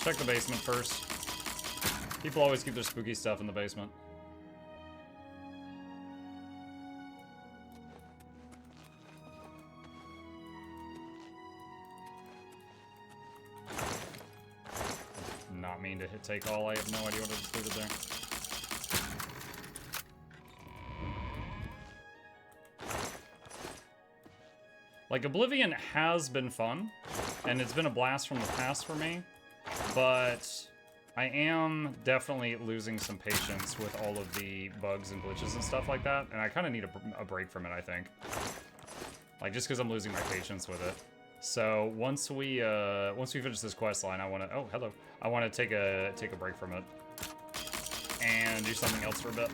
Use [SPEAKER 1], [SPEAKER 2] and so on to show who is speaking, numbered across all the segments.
[SPEAKER 1] Let's check the basement first. People always keep their spooky stuff in the basement. Not mean to take all. I have no idea what I just included there. Like, Oblivion has been fun, and it's been a blast from the past for me, but I am definitely losing some patience with all of the bugs and glitches and stuff like that, and I kind of need a break from it, I think. Like, just because I'm losing my patience with it. So once we finish this quest line, I want to... Oh, hello. I want to take a break from it and do something else for a bit.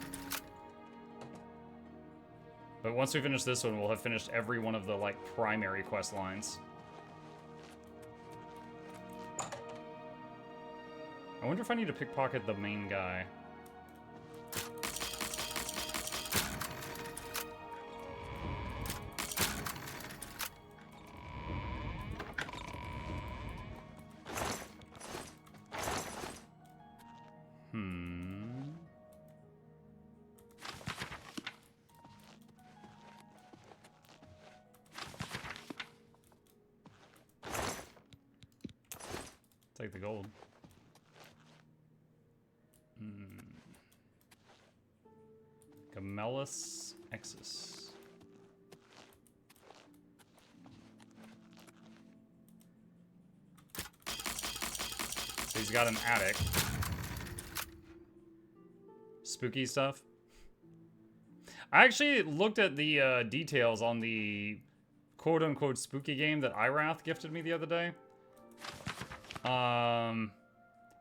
[SPEAKER 1] But once we finish this one, we'll have finished every one of the, like, primary quest lines. I wonder if I need to pickpocket the main guy. Take the gold. Camelus Exus. So he's got an attic. Spooky stuff. I actually looked at the details on the quote-unquote spooky game that Irath gifted me the other day.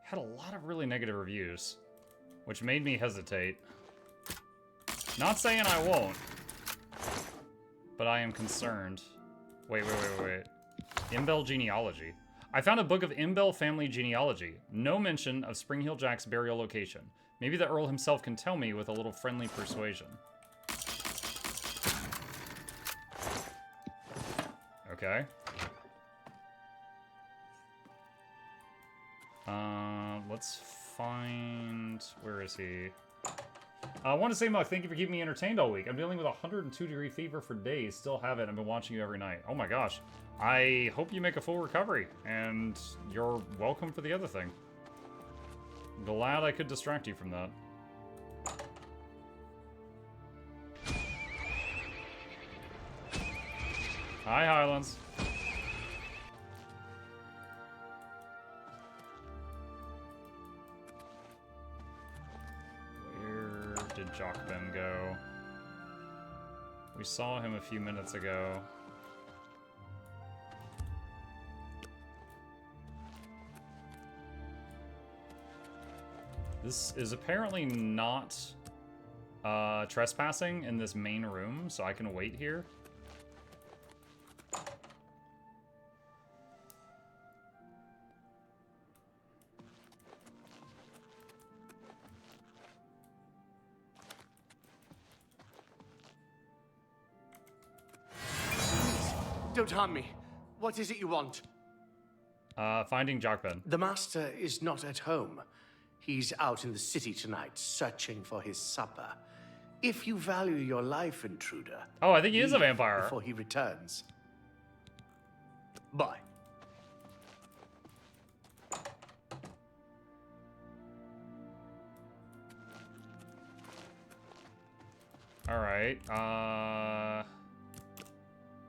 [SPEAKER 1] Had a lot of really negative reviews, which made me hesitate. Not saying I won't, but I am concerned. Wait. Imbel genealogy. I found a book of Imbel family genealogy. No mention of Spring-Heel Jack's burial location. Maybe the Earl himself can tell me with a little friendly persuasion. Okay. Let's find... Where is he? I want to say, Muck, thank you for keeping me entertained all week. I'm dealing with a 102-degree fever for days. Still have it. I've been watching you every night. Oh my gosh. I hope you make a full recovery, and you're welcome for the other thing. Glad I could distract you from that. Hi, Highlands. Did Jockben go? We saw him a few minutes ago. This is apparently not trespassing in this main room, so I can wait here.
[SPEAKER 2] Don't harm me. What is it you want?
[SPEAKER 1] Finding Jockben.
[SPEAKER 2] The master is not at home. He's out in the city tonight, searching for his supper. If you value your life, intruder...
[SPEAKER 1] Oh, I think he is a
[SPEAKER 2] leave
[SPEAKER 1] vampire.
[SPEAKER 2] before he returns. Bye.
[SPEAKER 1] Alright,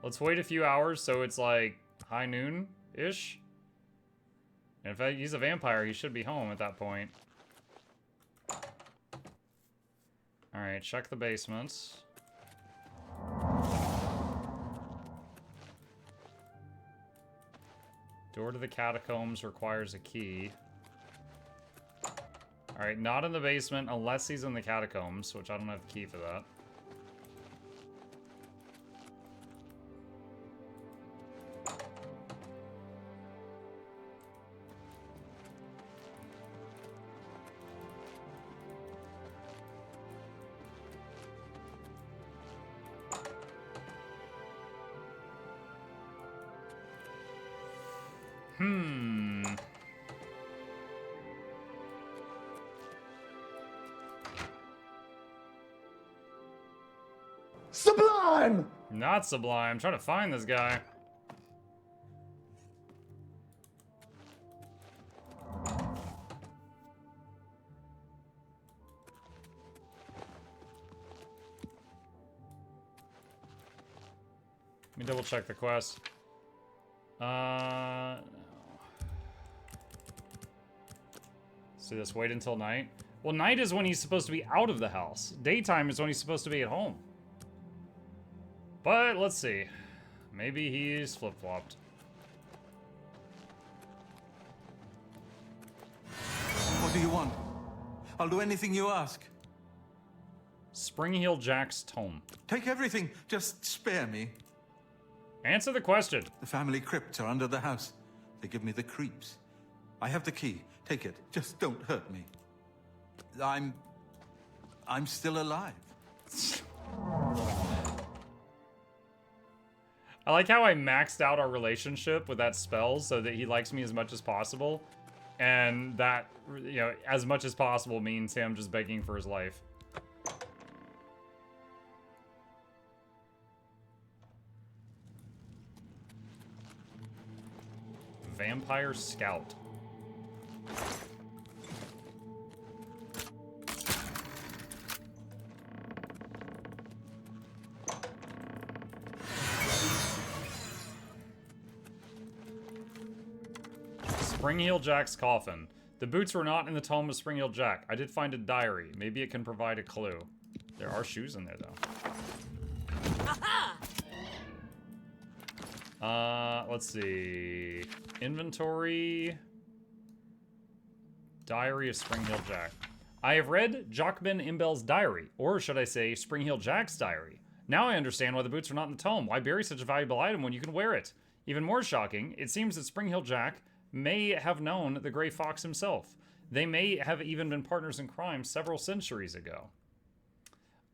[SPEAKER 1] let's wait a few hours so it's like high noon-ish. And if he's a vampire, he should be home at that point. Alright, check the basement. Door to the catacombs requires a key. Alright, not in the basement unless he's in the catacombs, which I don't have the key for that.
[SPEAKER 3] Sublime!
[SPEAKER 1] Not sublime. I'm trying to find this guy. Let me double check the quest. No. See this, wait until night. Well, night is when he's supposed to be out of the house. Daytime is when he's supposed to be at home. But let's see. Maybe he's flip-flopped.
[SPEAKER 4] What do you want? I'll do anything you ask.
[SPEAKER 1] Springheel Jack's tome.
[SPEAKER 4] Take everything, just spare me.
[SPEAKER 1] Answer the question.
[SPEAKER 4] The family crypts are under the house. They give me the creeps. I have the key. Take it. Just don't hurt me. I'm still alive.
[SPEAKER 1] I like how I maxed out our relationship with that spell so that he likes me as much as possible. And that, you know, as much as possible means him just begging for his life. Vampire Scout. Springheel Jack's coffin. The boots were not in the tome of Springheel Jack. I did find a diary. Maybe it can provide a clue. There are shoes in there, though. Let's see. Inventory. Diary of Springheel Jack. I have read Jockman Imbel's diary, or should I say Springheel Jack's diary. Now I understand why the boots are not in the tome. Why bury such a valuable item when you can wear it? Even more shocking, it seems that Springheel Jack may have known the Grey Fox himself. They may have even been partners in crime several centuries ago.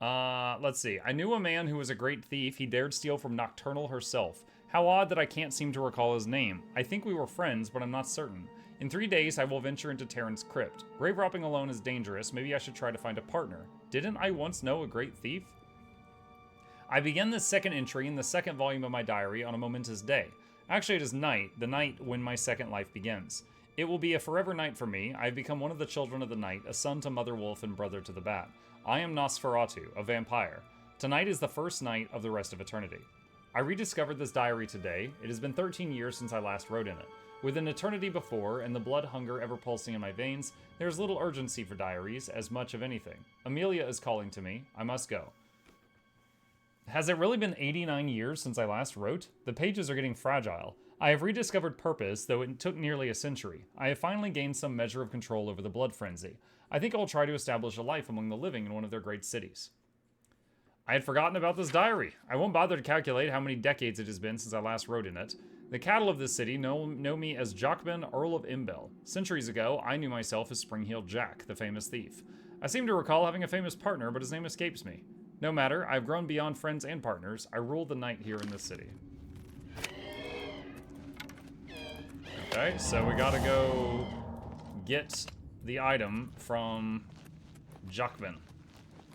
[SPEAKER 1] Let's see. I knew a man who was a great thief. He dared steal from Nocturnal herself. How odd that I can't seem to recall his name. I think we were friends, but I'm not certain. In 3 days, I will venture into Terran's crypt. Grave robbing alone is dangerous. Maybe I should try to find a partner. Didn't I once know a great thief? I begin this second entry in the second volume of my diary on a momentous day. Actually, it is night, the night when my second life begins. It will be a forever night for me. I have become one of the children of the night, a son to Mother Wolf and brother to the Bat. I am Nosferatu, a vampire. Tonight is the first night of the rest of eternity. I rediscovered this diary today. It has been 13 years since I last wrote in it. With an eternity before, and the blood hunger ever pulsing in my veins, there is little urgency for diaries, as much of anything. Amelia is calling to me. I must go. Has it really been 89 years since I last wrote? The pages are getting fragile. I have rediscovered purpose, though it took nearly a century. I have finally gained some measure of control over the blood frenzy. I think I will try to establish a life among the living in one of their great cities. I had forgotten about this diary. I won't bother to calculate how many decades it has been since I last wrote in it. The cattle of this city know me as Jockman, Earl of Imbel. Centuries ago, I knew myself as Springheel Jack, the famous thief. I seem to recall having a famous partner, but his name escapes me. No matter, I've grown beyond friends and partners. I rule the night here in this city. Okay, so we gotta go get the item from Jockman.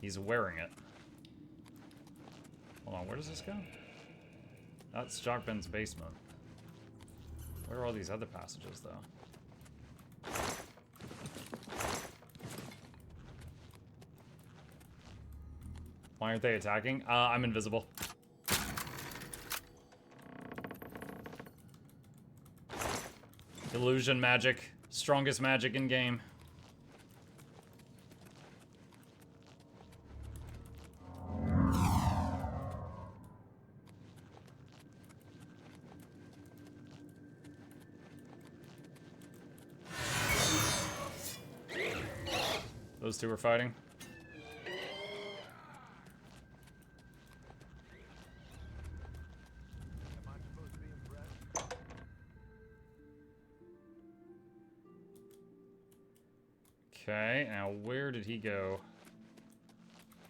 [SPEAKER 1] He's wearing it. Hold on, where does this go? That's Jockman's basement. Where are all these other passages, though? Why aren't they attacking? I'm invisible. Illusion magic. Strongest magic in game. Those two are fighting. Okay, now where did he go?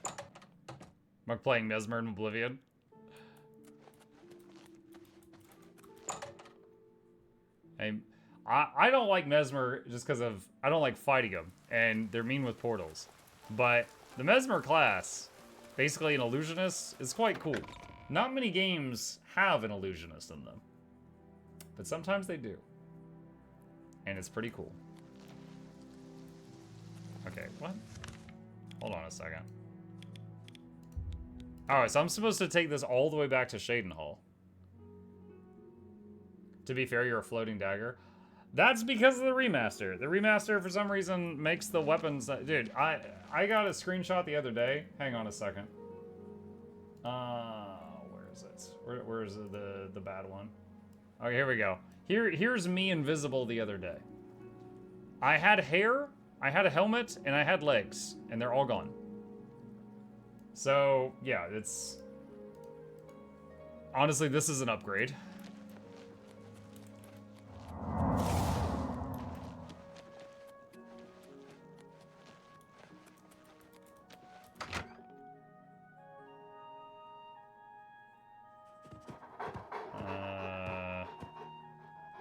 [SPEAKER 1] Am I playing Mesmer in Oblivion? I don't like Mesmer just because of... I don't like fighting him, and they're mean with portals. But the Mesmer class basically an illusionist, is quite cool. Not many games have an illusionist in them, but sometimes they do. And it's pretty cool. Okay, what? Hold on a second. Alright, so I'm supposed to take this all the way back to Shadenhall. To be fair, you're a floating dagger. That's because of the remaster. The remaster, for some reason, makes the weapons... Dude, I got a screenshot the other day. Hang on a second. Where is it? Where is the bad one? Okay, here we go. Here's me invisible the other day. I had hair, I had a helmet, and I had legs, and they're all gone. So, yeah, it's... Honestly, this is an upgrade.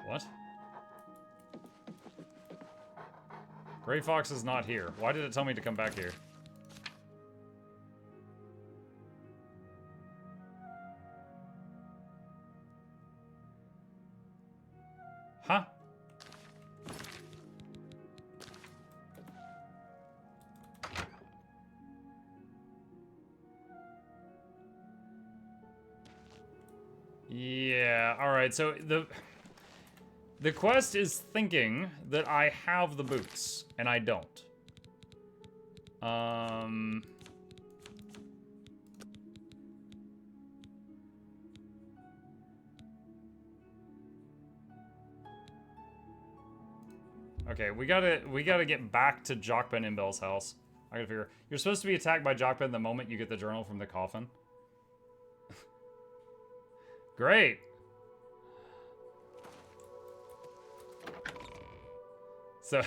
[SPEAKER 1] What? Gray Fox is not here. Why did it tell me to come back here? Huh? Yeah, alright, so the quest is thinking that I have the boots, and I don't. Okay, we gotta get back to Jockben Imbel's house. I gotta figure. You're supposed to be attacked by Jockben the moment you get the journal from the coffin. Great. So,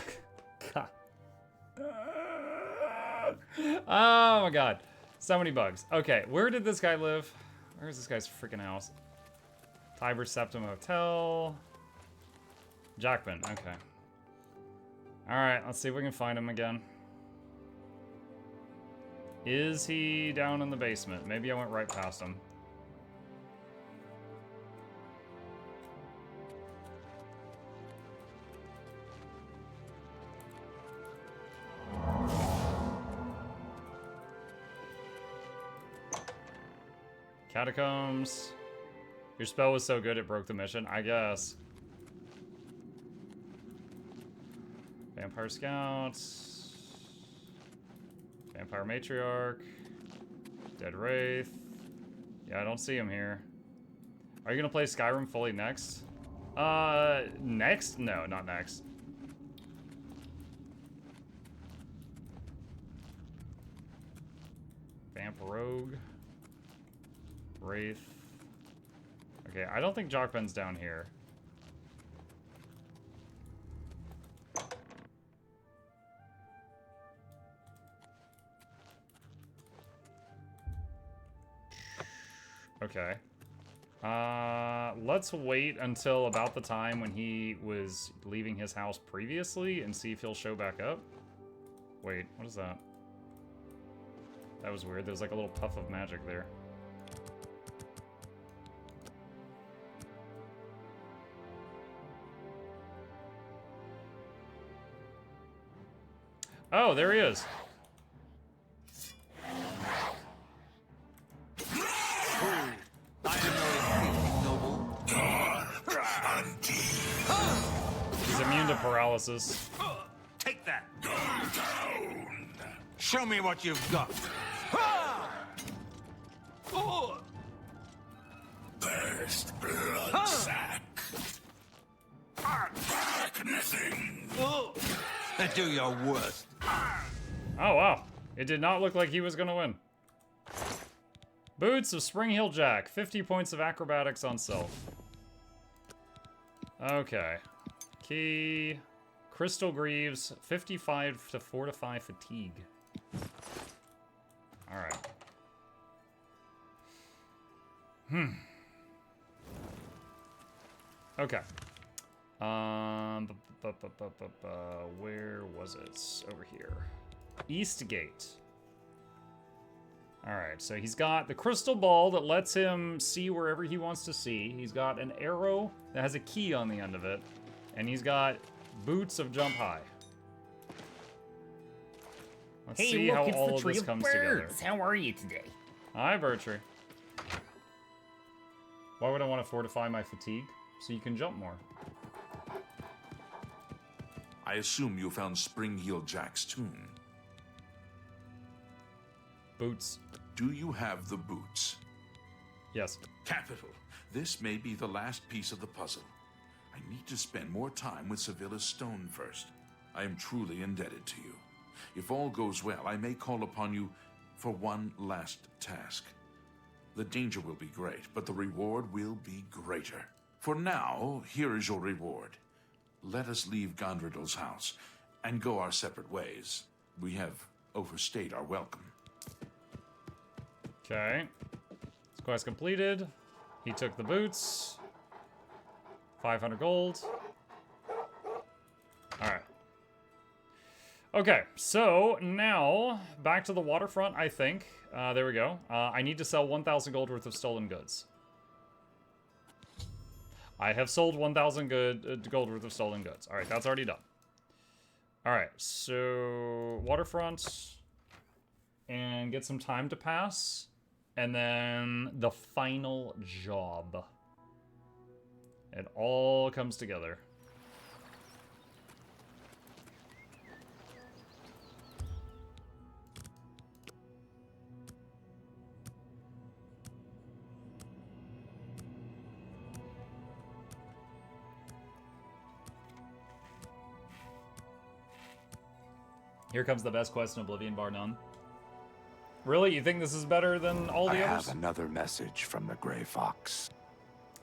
[SPEAKER 1] God. Oh my God. So many bugs. Okay, where did this guy live? Where's this guy's freaking house? Tiber Septim Hotel. Jockben, okay. Alright, let's see if we can find him again. Is he down in the basement? Maybe I went right past him. Catacombs. Your spell was so good it broke the mission, I guess. Vampire Scouts. Vampire Matriarch. Dead Wraith. Yeah, I don't see him here. Are you gonna play Skyrim fully next? Next? No, not next. Vamp Rogue. Wraith. Okay, I don't think Jockben's down here. Okay. Let's wait until about the time when he was leaving his house previously and see if he'll show back up. Wait, what is that? That was weird. There's like a little puff of magic there. Oh, there he is. He's immune to paralysis.
[SPEAKER 4] Take that. Show me what you've got. First blood sack. Back nothing. Do your worst.
[SPEAKER 1] Oh, wow. It did not look like he was gonna win. Boots of Spring Hill Jack. 50 points of acrobatics on self. Okay. Key. Crystal Greaves. 55 to fortify fatigue. Alright. Okay. Where was it? Over here. East Gate. Alright, so he's got the crystal ball that lets him see wherever he wants to see. He's got an arrow that has a key on the end of it. And he's got boots of jump high. Let's see how all of this comes together.
[SPEAKER 3] How are you today?
[SPEAKER 1] Hi, Bertree. Why would I want to fortify my fatigue? So you can jump more.
[SPEAKER 5] I assume you found Spring-Heel Jack's tomb.
[SPEAKER 1] Boots.
[SPEAKER 5] Do you have the boots?
[SPEAKER 1] Yes.
[SPEAKER 5] Capital. This may be the last piece of the puzzle. I need to spend more time with Sevilla's stone first. I am truly indebted to you. If all goes well, I may call upon you for one last task. The danger will be great, but the reward will be greater. For now, here is your reward. Let us leave Gondredal's house and go our separate ways. We have overstayed our welcome.
[SPEAKER 1] Okay. This quest completed. He took the boots. 500 gold. Alright. Okay, so now back to the waterfront, I think. There we go. I need to sell 1,000 gold worth of stolen goods. I have sold 1,000 gold worth of stolen goods. Alright, that's already done. Alright, so waterfront. And get some time to pass. And then the final job. It all comes together. Here comes the best quest in Oblivion, bar none. Really? You think this is better than all the others?
[SPEAKER 6] I have another message from the Grey Fox.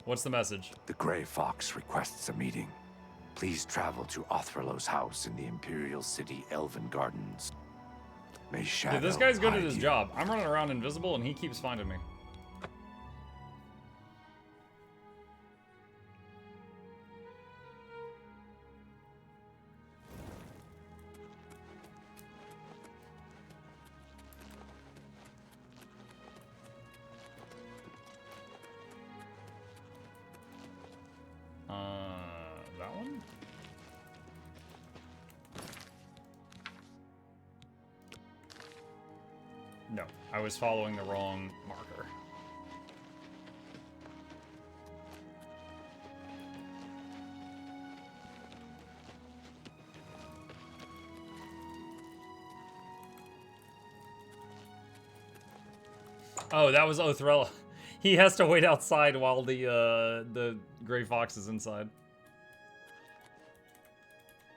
[SPEAKER 1] What's the message?
[SPEAKER 6] The Grey Fox requests a meeting. Please travel to Othralo's house in the Imperial City Elven Gardens. May Shadow
[SPEAKER 1] Dude, this guy's good at
[SPEAKER 6] hide
[SPEAKER 1] his
[SPEAKER 6] you.
[SPEAKER 1] job. I'm running around invisible and he keeps finding me. That one? No, I was following the wrong marker. Oh, that was Othrella. He has to wait outside while the Grey Fox is inside.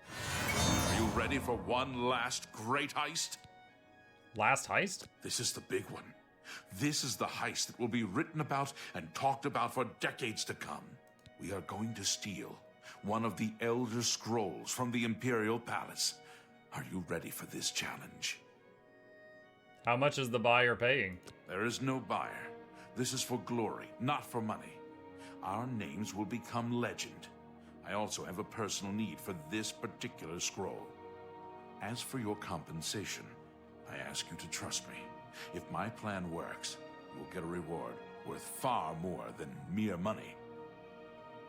[SPEAKER 5] Are you ready for one last great heist?
[SPEAKER 1] Last heist?
[SPEAKER 5] This is the big one. This is the heist that will be written about and talked about for decades to come. We are going to steal one of the Elder Scrolls from the Imperial Palace. Are you ready for this challenge?
[SPEAKER 1] How much is the buyer paying?
[SPEAKER 5] There is no buyer. This is for glory, not for money. Our names will become legend. I also have a personal need for this particular scroll. As for your compensation, I ask you to trust me. If my plan works, you will get a reward worth far more than mere money.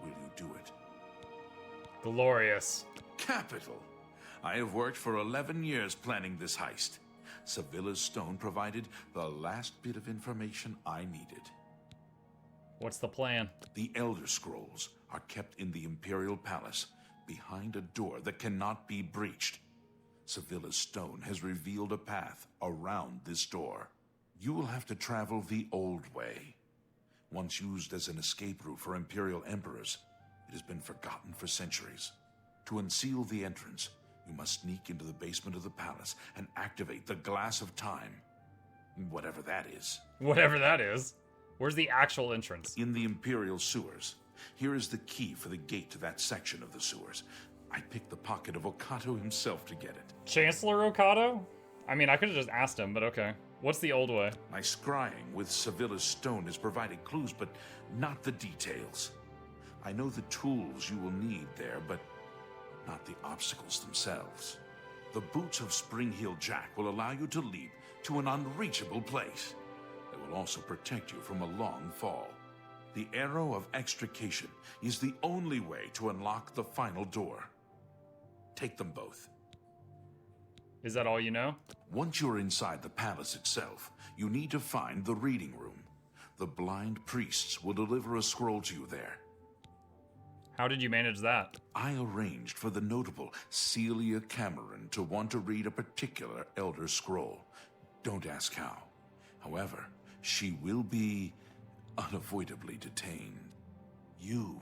[SPEAKER 5] Will you do it?
[SPEAKER 1] Glorious.
[SPEAKER 5] Capital! I have worked for 11 years planning this heist. Sevilla's stone provided the last bit of information I needed.
[SPEAKER 1] What's the plan?
[SPEAKER 5] The Elder Scrolls are kept in the Imperial Palace, behind a door that cannot be breached. Sevilla's stone has revealed a path around this door. You will have to travel the old way. Once used as an escape route for Imperial Emperors, it has been forgotten for centuries. To unseal the entrance, you must sneak into the basement of the palace and activate the Glass of Time. Whatever that is.
[SPEAKER 1] Whatever that is. Where's the actual entrance?
[SPEAKER 5] In the Imperial sewers. Here is the key for the gate to that section of the sewers. I picked the pocket of Okato himself to get it.
[SPEAKER 1] Chancellor Okato? I mean, I could have just asked him, but okay. What's the old way?
[SPEAKER 5] My scrying with Sevilla's stone has provided clues, but not the details. I know the tools you will need there, but not the obstacles themselves. The boots of Spring-Heel Jack will allow you to leap to an unreachable place. will also protect you from a long fall. The arrow of extrication is the only way to unlock the final door. Take them both.
[SPEAKER 1] Is that all you know?
[SPEAKER 5] Once you're inside the palace itself, you need to find the reading room. The blind priests will deliver a scroll to you there.
[SPEAKER 1] How did you manage that?
[SPEAKER 5] I arranged for the notable Celia Cameron to want to read a particular Elder Scroll. Don't ask how. However, she will be unavoidably detained. You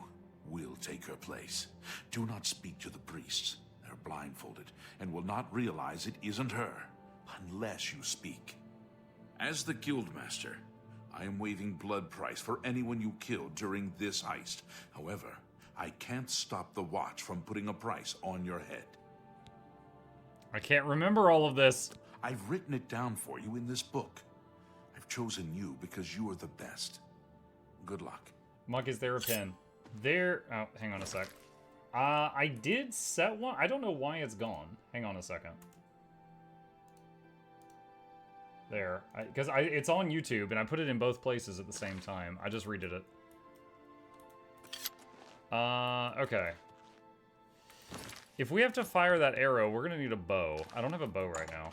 [SPEAKER 5] will take her place. Do not speak to the priests. They're blindfolded and will not realize it isn't her unless you speak. As the Guildmaster, I am waiving blood price for anyone you killed during this heist. However, I can't stop the Watch from putting a price on your head.
[SPEAKER 1] I can't remember all of this.
[SPEAKER 5] I've written it down for you in this book. I've chosen you because you are the best. Good luck.
[SPEAKER 1] Muck, is there a pin? There. Oh, hang on a sec. I did set one. I don't know why it's gone. Hang on a second. There. Because it's on YouTube, and I put it in both places at the same time. I just redid it. Okay. If we have to fire that arrow, we're gonna need a bow. I don't have a bow right now.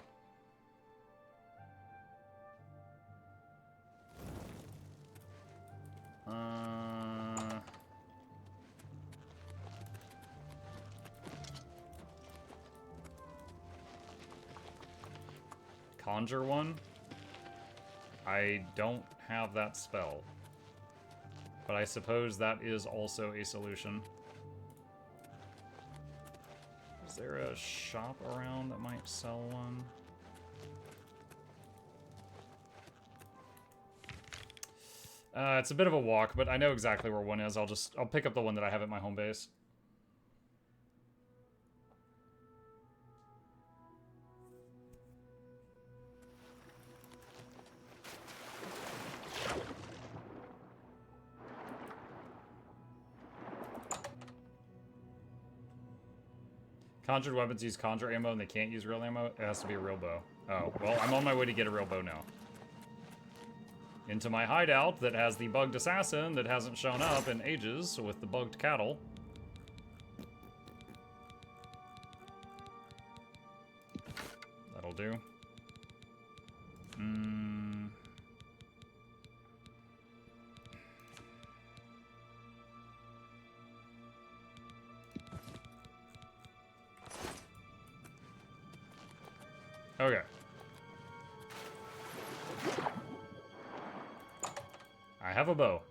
[SPEAKER 1] Conjure one? I don't have that spell. But I suppose that is also a solution. Is there a shop around that might sell one? It's a bit of a walk, but I know exactly where one is. I'll pick up the one that I have at my home base. Conjured weapons use conjure ammo and they can't use real ammo? It has to be a real bow. Oh, well, I'm on my way to get a real bow now. Into my hideout that has the bugged assassin that hasn't shown up in ages with the bugged cattle. That'll do. Okay. I have a bow.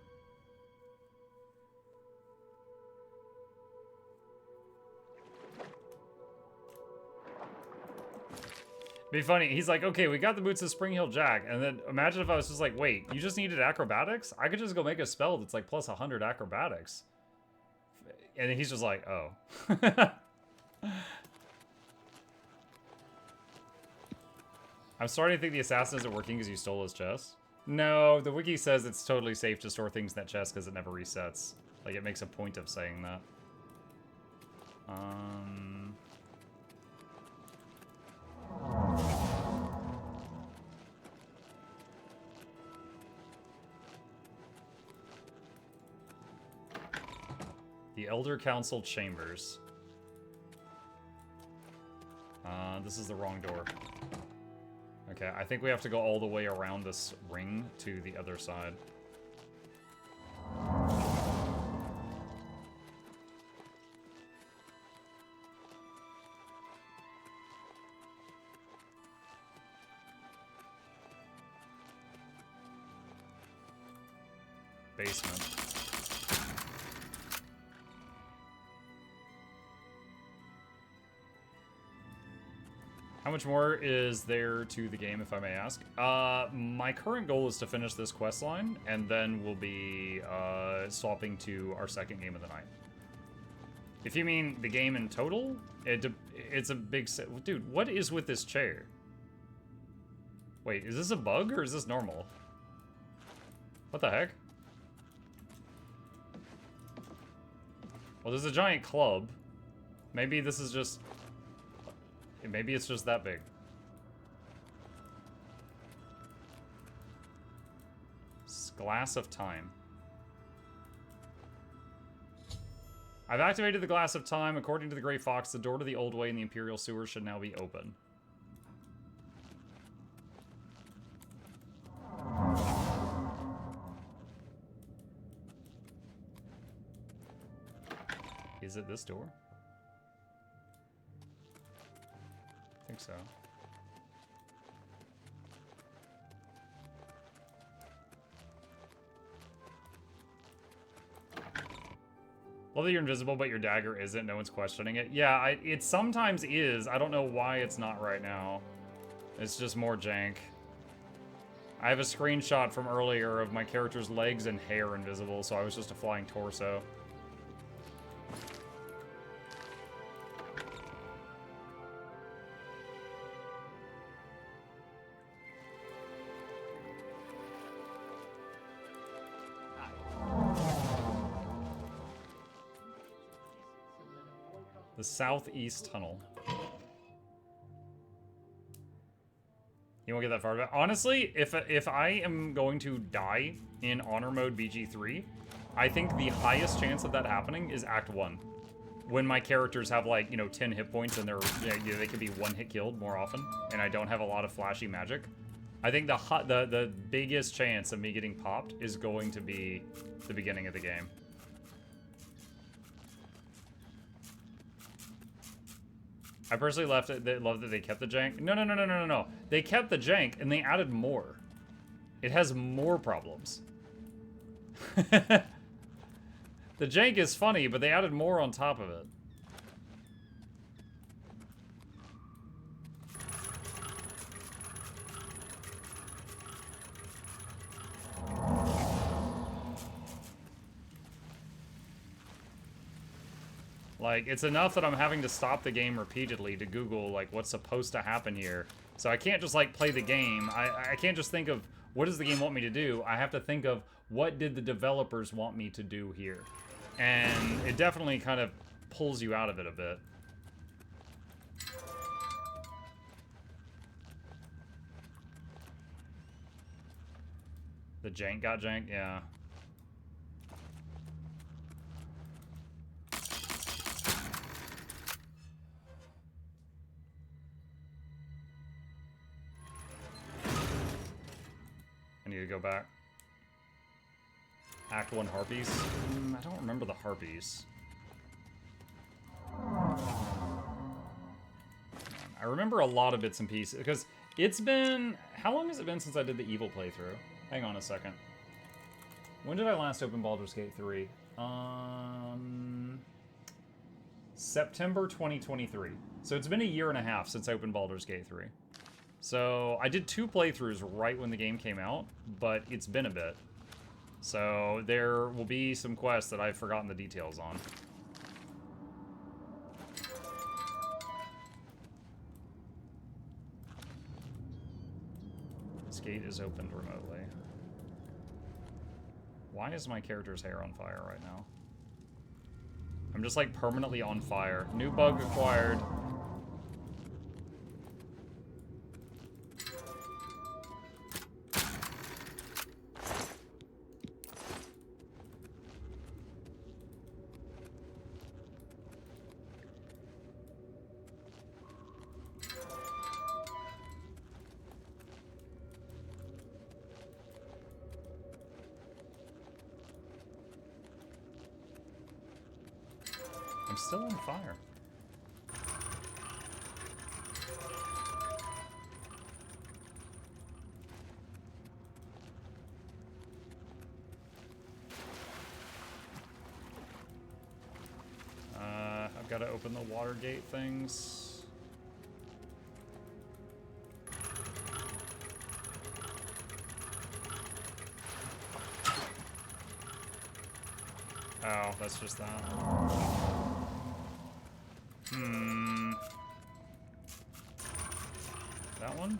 [SPEAKER 1] Be funny, he's like, okay, we got the boots of Spring Hill Jack, and then imagine if I was just like, wait, you just needed acrobatics? I could just go make a spell that's like plus 100 acrobatics. And then he's just like, oh. I'm starting to think the assassin isn't working because you stole his chest. No, the wiki says it's totally safe to store things in that chest because it never resets. Like, it makes a point of saying that. The Elder Council Chambers. This is the wrong door. Okay, I think we have to go all the way around this ring to the other side. Basement. How much more is there to the game, if I may ask? My current goal is to finish this quest line, and then we'll be swapping to our second game of the night. If you mean the game in total, it's a big set. Dude, what is with this chair? Wait, is this a bug or is this normal? What the heck? Well, there's a giant club. Maybe this is just... Maybe it's just that big. Glass of Time. I've activated the Glass of Time. According to the Grey Fox, the door to the old way in the Imperial sewers should now be open. Is it this door? I think so. Love that you're invisible, but your dagger isn't. No one's questioning it. Yeah, it sometimes is. I don't know why it's not right now. It's just more jank. I have a screenshot from earlier of my character's legs and hair invisible, so I was just a flying torso. The Southeast Tunnel. You won't get that far. Honestly, if I am going to die in Honor Mode BG3, I think the highest chance of that happening is Act 1. When my characters have, like, 10 hit points and they could be one-hit killed more often, and I don't have a lot of flashy magic. I think the biggest chance of me getting popped is going to be the beginning of the game. I personally love that they kept the jank. No. They kept the jank and they added more. It has more problems. The jank is funny, but they added more on top of it. Like, it's enough that I'm having to stop the game repeatedly to Google, like, what's supposed to happen here. So I can't just, like, play the game. I can't just think of, what does the game want me to do? I have to think of, what did the developers want me to do here? And it definitely kind of pulls you out of it a bit. The jank got janked? Yeah. I need to go back. Act 1 Harpies? I don't remember the Harpies. I remember a lot of bits and pieces, because it's been... How long has it been since I did the Evil playthrough? Hang on a second. When did I last open Baldur's Gate 3? September 2023. So it's been a year and a half since I opened Baldur's Gate 3. So I did 2 playthroughs right when the game came out, but it's been a bit. So there will be some quests that I've forgotten the details on. This gate is opened remotely. Why is my character's hair on fire right now? I'm just like permanently on fire. New bug acquired. I'm still on fire. I've got to open the water gate things. Oh, that's just that. That one?